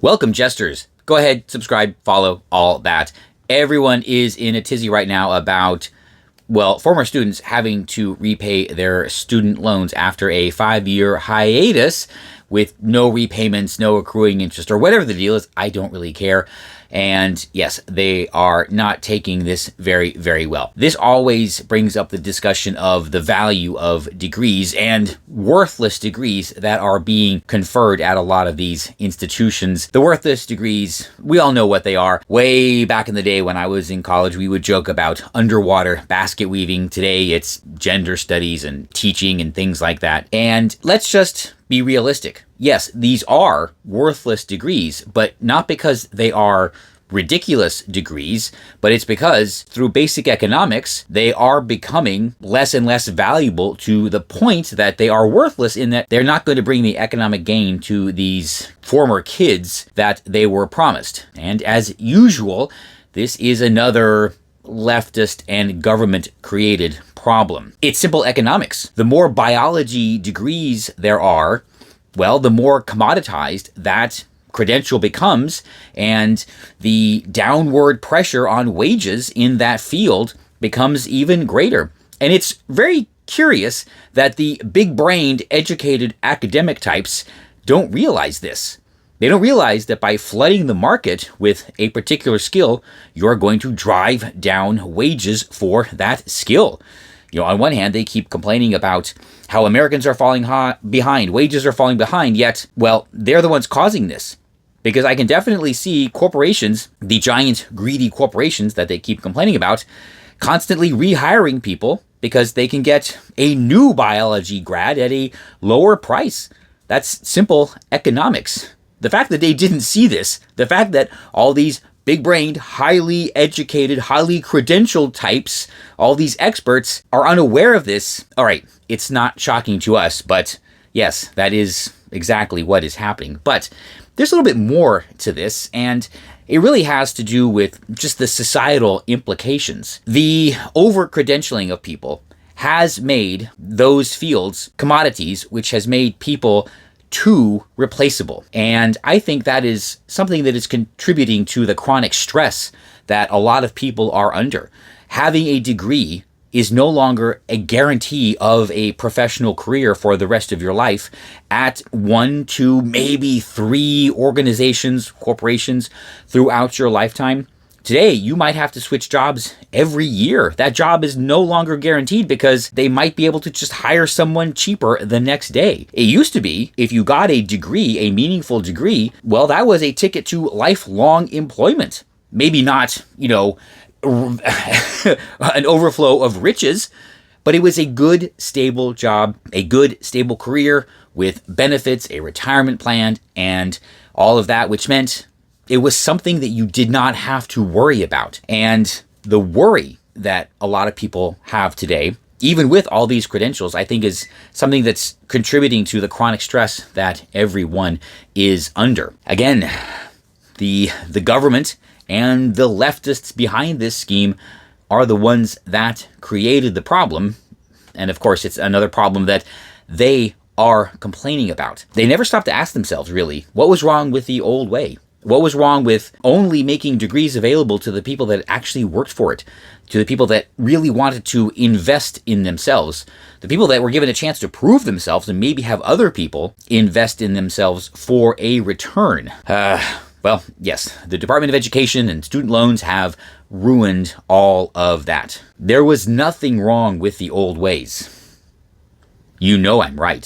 Welcome, jesters. Go ahead, subscribe, follow, all that. Everyone is in a tizzy right now about, well, former students having to repay their student loans after a 5-year hiatus with no repayments, no accruing interest, or whatever the deal is. I don't really care. And yes, they are not taking this very, very well. This always brings up the discussion of the value of degrees and worthless degrees that are being conferred at a lot of these institutions. The worthless degrees, we all know what they are. Way back in the day when I was in college, we would joke about underwater basket weaving. Today, it's gender studies and teaching and things like that. And let's just be realistic. Yes, these are worthless degrees, but not because they are ridiculous degrees, but it's because through basic economics, they are becoming less and less valuable to the point that they are worthless in that they're not going to bring the economic gain to these former kids that they were promised. And as usual, this is another leftist and government-created problem. It's simple economics. The more biology degrees there are, well, the more commoditized that credential becomes, and the downward pressure on wages in that field becomes even greater. And it's very curious that the big-brained, educated academic types don't realize this. They don't realize that by flooding the market with a particular skill, you're going to drive down wages for that skill. You know, on one hand, they keep complaining about how Americans are falling behind, wages are falling behind, yet, well, they're the ones causing this. Because I can definitely see corporations, the giant greedy corporations that they keep complaining about, constantly rehiring people because they can get a new biology grad at a lower price. That's simple economics. The fact that they didn't see this, the fact that all these big-brained, highly educated, highly credentialed types, all these experts are unaware of this. All right, it's not shocking to us, but yes, that is exactly what is happening. But there's a little bit more to this, and it really has to do with just the societal implications. The over-credentialing of people has made those fields commodities, which has made people too replaceable. And I think that is something that is contributing to the chronic stress that a lot of people are under. Having a degree is no longer a guarantee of a professional career for the rest of your life at 1, 2, maybe 3 organizations, corporations throughout your lifetime. Today, you might have to switch jobs every year. That job is no longer guaranteed because they might be able to just hire someone cheaper the next day. It used to be, if you got a degree, a meaningful degree, well, that was a ticket to lifelong employment. Maybe not, an overflow of riches, but it was a good, stable job, a good, stable career with benefits, a retirement plan, and all of that, which meant it was something that you did not have to worry about. And the worry that a lot of people have today, even with all these credentials, I think is something that's contributing to the chronic stress that everyone is under. Again, the government and the leftists behind this scheme are the ones that created the problem. And of course, it's another problem that they are complaining about. They never stop to ask themselves, really, what was wrong with the old way? What was wrong with only making degrees available to the people that actually worked for it, to the people that really wanted to invest in themselves, the people that were given a chance to prove themselves and maybe have other people invest in themselves for a return? Well, yes, the Department of Education and student loans have ruined all of that. There was nothing wrong with the old ways. You know I'm right.